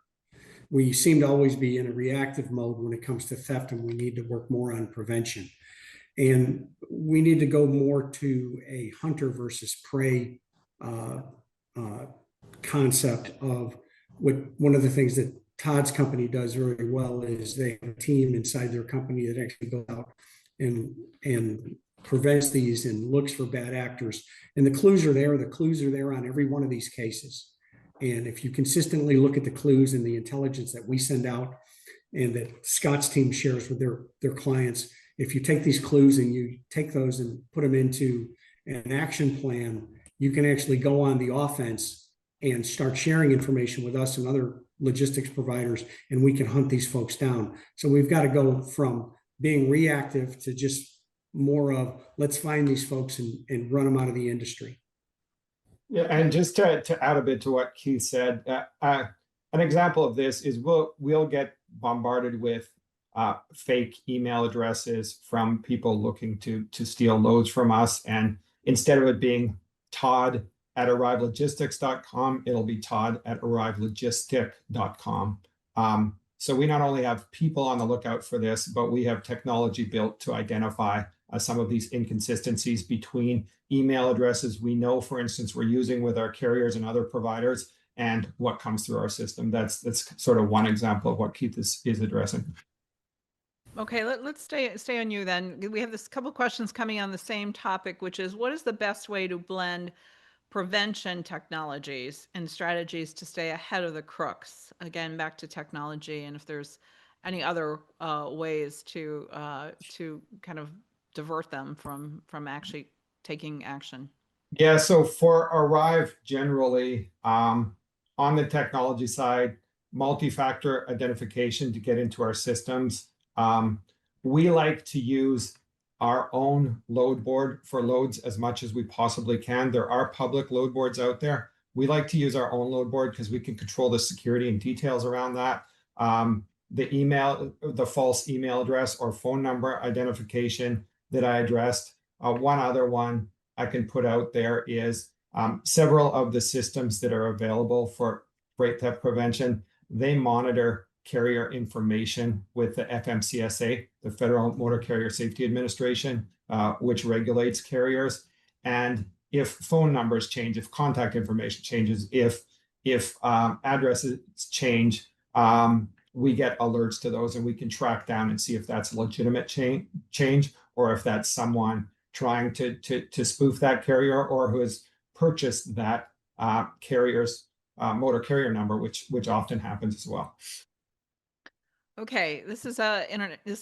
We seem to always be in a reactive mode when it comes to theft, and we need to work more on prevention. And we need to go more to a hunter versus prey concept of one of the things that Todd's company does very well is they have a team inside their company that actually goes out and prevents these and looks for bad actors. And the clues are there. The clues are there on every one of these cases. And if you consistently look at the clues and the intelligence that we send out and that Scott's team shares with their clients, if you take these clues and you take those and put them into an action plan, you can actually go on the offense and start sharing information with us and other logistics providers, and we can hunt these folks down. So we've got to go from being reactive to just more of let's find these folks and run them out of the industry. Yeah, and just to add a bit to what Keith said, an example of this is we'll get bombarded with fake email addresses from people looking to steal loads from us, and instead of it being Todd@arrivelogistics.com, it'll be Todd@arrivelogistic.com. So we not only have people on the lookout for this, but we have technology built to identify some of these inconsistencies between email addresses we know, for instance, we're using with our carriers and other providers, and what comes through our system. That's sort of one example of what Keith is addressing. Okay, let's stay on you then. We have this couple questions coming on the same topic, which is what is the best way to blend prevention technologies and strategies to stay ahead of the crooks? Again, back to technology, and if there's any other ways to kind of divert them from actually taking action. Yeah, so for Arrive generally, on the technology side, multi-factor identification to get into our systems. We like to use our own load board for loads as much as we possibly can. There are public load boards out there. We like to use our own load board because we can control the security and details around that. The email, the false email address or phone number identification that I addressed. One other one I can put out there is several of the systems that are available for freight theft prevention, they monitor carrier information with the FMCSA, the Federal Motor Carrier Safety Administration, which regulates carriers. And if phone numbers change, if contact information changes, if addresses change, we get alerts to those, and we can track down and see if that's a legitimate change or if that's someone trying to spoof that carrier or who has purchased that carrier's motor carrier number, which often happens as well. Okay, this is a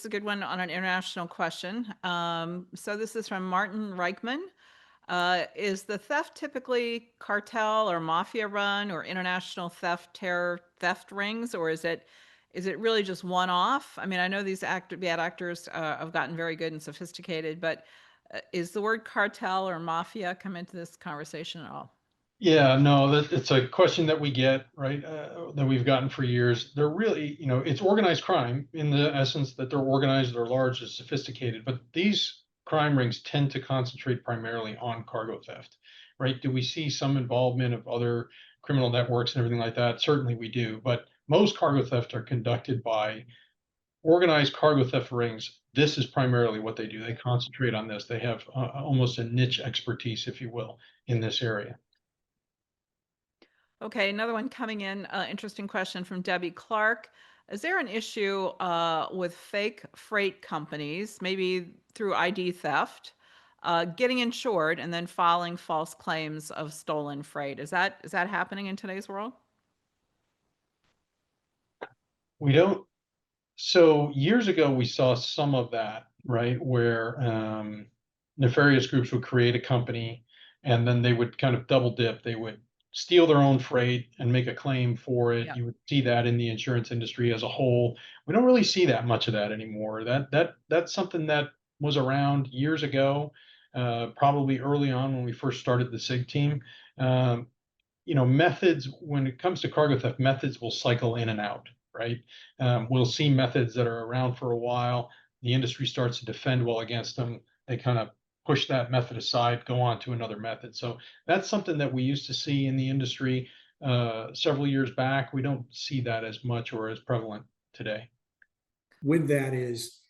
good one on an international question. So this is from Martin Reichman. Is the theft typically cartel or mafia run or international terror theft rings, or is it really just one off? I mean, I know these bad actors have gotten very good and sophisticated, but is the word cartel or mafia come into this conversation at all? Yeah, no, it's a question that we get, right? That we've gotten for years. They're really, it's organized crime in the essence that they're organized, they're large, they're sophisticated, but these crime rings tend to concentrate primarily on cargo theft, right? Do we see some involvement of other criminal networks and everything like that? Certainly we do, but most cargo theft are conducted by organized cargo theft rings. This is primarily what they do. They concentrate on this. They have almost a niche expertise, if you will, in this area. Okay, another one coming in, interesting question from Debbie Clark. Is there an issue with fake freight companies, maybe through ID theft, getting insured and then filing false claims of stolen freight? Is that happening in today's world? We don't. So years ago, we saw some of that, right? Where nefarious groups would create a company and then they would kind of double dip. They would steal their own freight and make a claim for it. Yeah. You would see that in the insurance industry as a whole. We don't really see that much of that anymore. That's something that was around years ago, probably early on when we first started the SIG team. Methods, when it comes to cargo theft, methods will cycle in and out, right? We'll see methods that are around for a while. The industry starts to defend well against them. They kind of push that method aside, go on to another method. So that's something that we used to see in the industry several years back. We don't see that as much or as prevalent today. With that is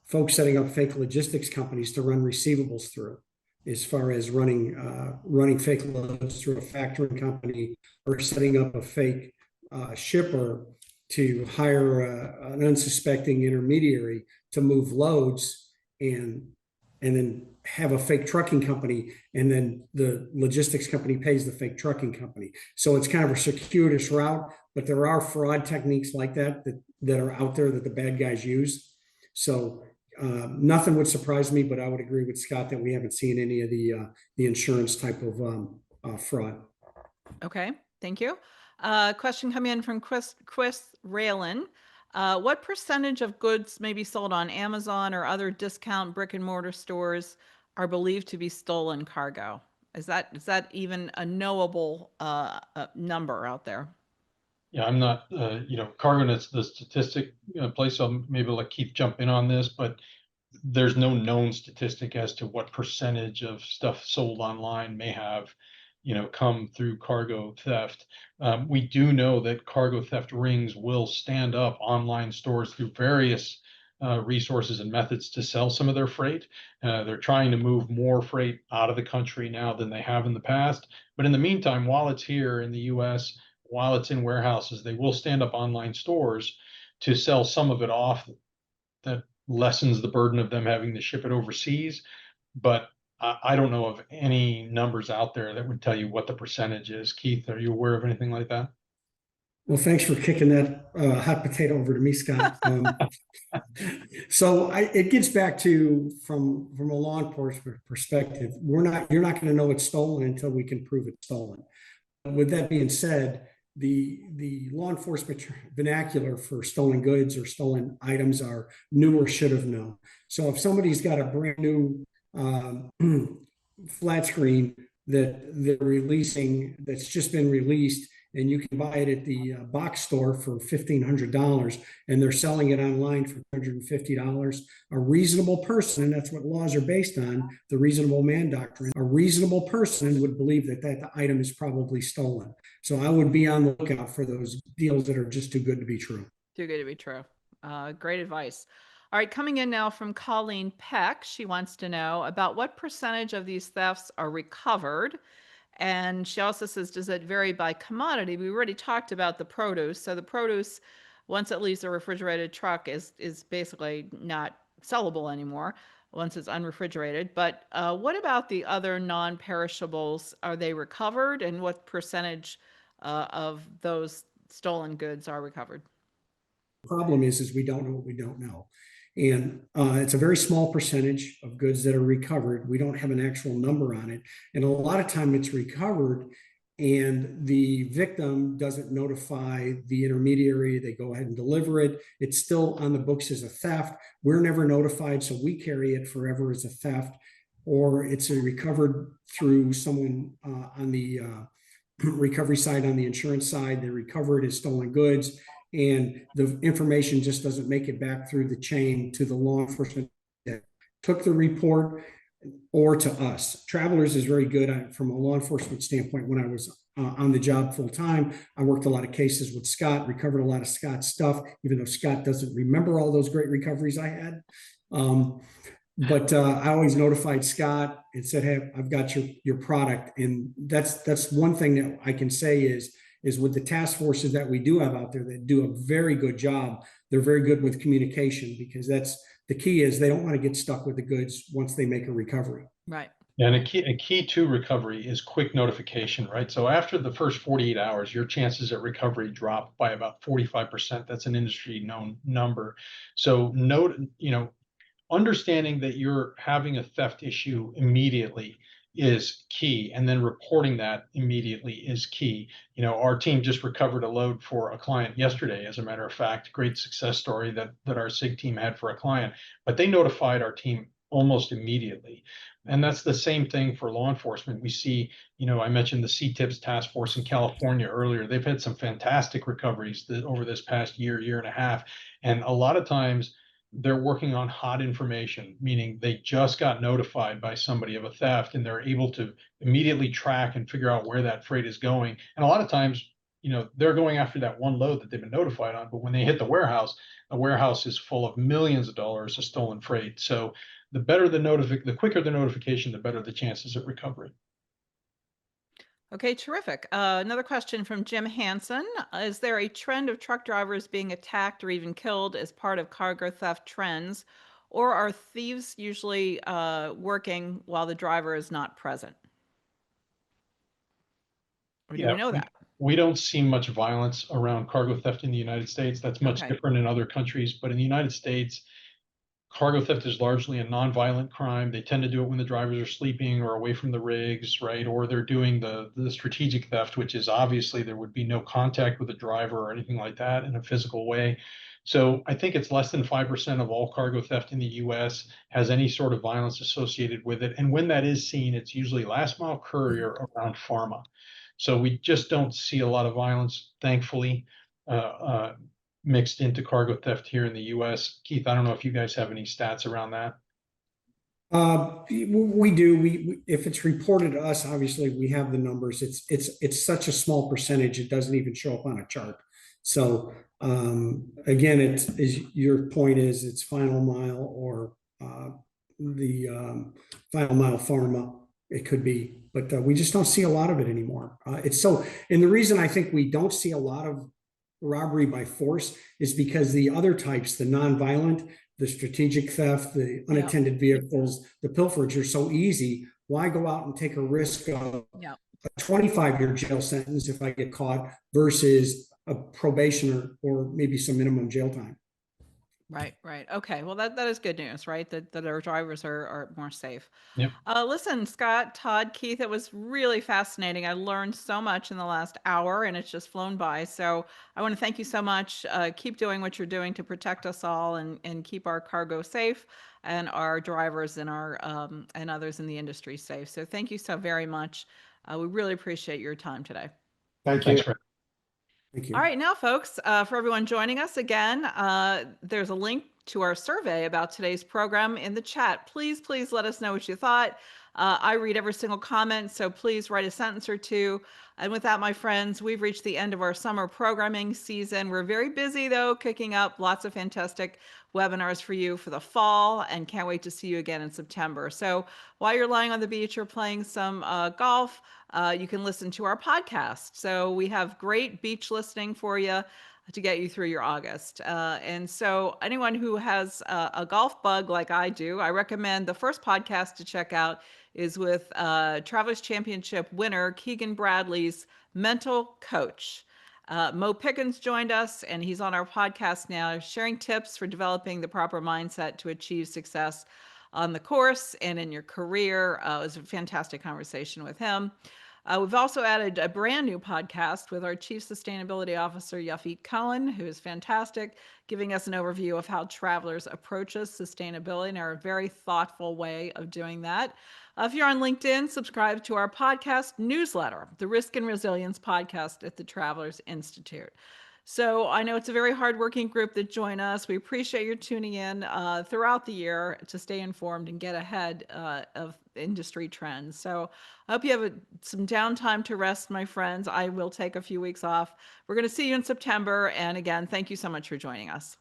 folks setting up fake logistics companies to run receivables through, as far as running fake loads through a factoring company, or setting up a fake shipper to hire an unsuspecting intermediary to move loads, and then have a fake trucking company, and then the logistics company pays the fake trucking company. So it's kind of a circuitous route, but there are fraud techniques like that are out there that the bad guys use. So nothing would surprise me, but I would agree with Scott that we haven't seen any of the insurance type of fraud. Okay, thank you. Question coming in from Chris Raylan. What percentage of goods may be sold on Amazon or other discount brick and mortar stores are believed to be stolen cargo? Is that even a knowable number out there? Yeah, I'm not, CargoNet's the statistic place, so maybe let Keith jump in on this, but there's no known statistic as to what percentage of stuff sold online may have, come through cargo theft. We do know that cargo theft rings will stand up online stores through various resources and methods to sell some of their freight. They're trying to move more freight out of the country now than they have in the past. But in the meantime, while it's here in the US, while it's in warehouses, they will stand up online stores to sell some of it off. That lessens the burden of them having to ship it overseas. But I don't know of any numbers out there that would tell you what the percentage is. Keith, are you aware of anything like that? Well, thanks for kicking that hot potato over to me, Scott. It gets back to from a law enforcement perspective, you're not going to know it's stolen until we can prove it's stolen. With that being said, the law enforcement vernacular for stolen goods or stolen items are new or should have known. So if somebody's got a brand new flat screen that they're releasing, that's just been released, and you can buy it at the box store for $1,500, and they're selling it online for $150. A reasonable person, and that's what laws are based on, the reasonable man doctrine, a reasonable person would believe that that item is probably stolen. So I would be on the lookout for those deals that are just too good to be true. Too good to be true. Great advice. All right, coming in now from Colleen Peck. She wants to know about what percentage of these thefts are recovered. And she also says, does it vary by commodity? We already talked about the produce. So the produce, once it leaves the refrigerated truck, is basically not sellable anymore once it's unrefrigerated. But what about the other non-perishables? Are they recovered? And what percentage of those stolen goods are recovered? Problem is we don't know what we don't know. And it's a very small percentage of goods that are recovered. We don't have an actual number on it. And a lot of time it's recovered and the victim doesn't notify the intermediary. They go ahead and deliver it. It's still on the books as a theft. We're never notified, so we carry it forever as a theft, or it's recovered through someone on the recovery side, on the insurance side. They recover it as stolen goods, and the information just doesn't make it back through the chain to the law enforcement that took the report or to us. Travelers is very good from a law enforcement standpoint. When I was on the job full time, I worked a lot of cases with Scott, recovered a lot of Scott's stuff, even though Scott doesn't remember all those great recoveries I had. But I always notified Scott and said, "Hey, I've got your product." And that's one thing that I can say is with the task forces that we do have out there that do a very good job. They're very good with communication, because that's the key. Is they don't want to get stuck with the goods once they make a recovery. Right. And a key to recovery is quick notification, right? So after the first 48 hours, your chances at recovery drop by about 45%. That's an industry known number. So understanding that you're having a theft issue immediately is key, and then reporting that immediately is key. Our team just recovered a load for a client yesterday, as a matter of fact. Great success story that our SIG team had for a client, but they notified our team almost immediately. And that's the same thing for law enforcement. We see, I mentioned the CTIPS task force in California earlier. They've had some fantastic recoveries over this past year and a half, and a lot of times they're working on hot information, meaning they just got notified by somebody of a theft, and they're able to immediately track and figure out where that freight is going. And a lot of times, they're going after that one load that they've been notified on, but when they hit the warehouse is full of millions of dollars of stolen freight. So the quicker the notification, the better the chances of recovery. Okay, terrific. Another question from Jim Hansen. Is there a trend of truck drivers being attacked or even killed as part of cargo theft trends, or are thieves usually working while the driver is not present? Or do we know that? We don't see much violence around cargo theft in the United States. That's much Okay. different in other countries, but in the United States, cargo theft is largely a nonviolent crime. They tend to do it when the drivers are sleeping or away from the rigs, right? Or they're doing the strategic theft, which is obviously there would be no contact with the driver or anything like that in a physical way. So I think it's less than 5% of all cargo theft in the US has any sort of violence associated with it. And when that is seen, it's usually last mile courier around pharma. So we just don't see a lot of violence, thankfully, mixed into cargo theft here in the US. Keith, I don't know if you guys have any stats around that. We do. If it's reported to us, obviously we have the numbers. It's such a small percentage, it doesn't even show up on a chart. So again, it's your point is it's final mile or the final mile pharma. It could be, but we just don't see a lot of it anymore. And the reason I think we don't see a lot of robbery by force is because the other types, the nonviolent, the strategic theft, the unattended vehicles, the pilferage are so easy. Why go out and take a risk of a 25-year jail sentence if I get caught versus a probation or maybe some minimum jail time? Right, right. Okay. Well, that is good news, right? That our drivers are more safe. Yep. Listen, Scott, Todd, Keith, it was really fascinating. I learned so much in the last hour, and it's just flown by. So I want to thank you so much. Keep doing what you're doing to protect us all and keep our cargo safe and our drivers and our and others in the industry safe. So thank you so very much. We really appreciate your time today. Thank you. Thanks, Fred. Thank you. All right, now, folks, for everyone joining us again, there's a link to our survey about today's program in the chat. Please, please let us know what you thought. I read every single comment, so please write a sentence or two. And with that, my friends, we've reached the end of our summer programming season. We're very busy, though, cooking up lots of fantastic webinars for you for the fall, and can't wait to see you again in September. So while you're lying on the beach or playing some golf, you can listen to our podcast. So we have great beach listening for you to get you through your August. And so anyone who has a golf bug like I do, I recommend the first podcast to check out is with Travelers Championship winner Keegan Bradley's mental coach. Mo Pickens joined us, and he's on our podcast now, sharing tips for developing the proper mindset to achieve success on the course and in your career. It was a fantastic conversation with him. We've also added a brand new podcast with our Chief Sustainability Officer, Yafit Cohen, who is fantastic, giving us an overview of how travelers approaches sustainability in a very thoughtful way of doing that. If you're on LinkedIn, subscribe to our podcast newsletter, the Risk and Resilience podcast at the Travelers Institute. So I know it's a very hardworking group that join us. We appreciate your tuning in throughout the year to stay informed and get ahead of industry trends. So I hope you have some downtime to rest, my friends. I will take a few weeks off. We're going to see you in September. And again, thank you so much for joining us.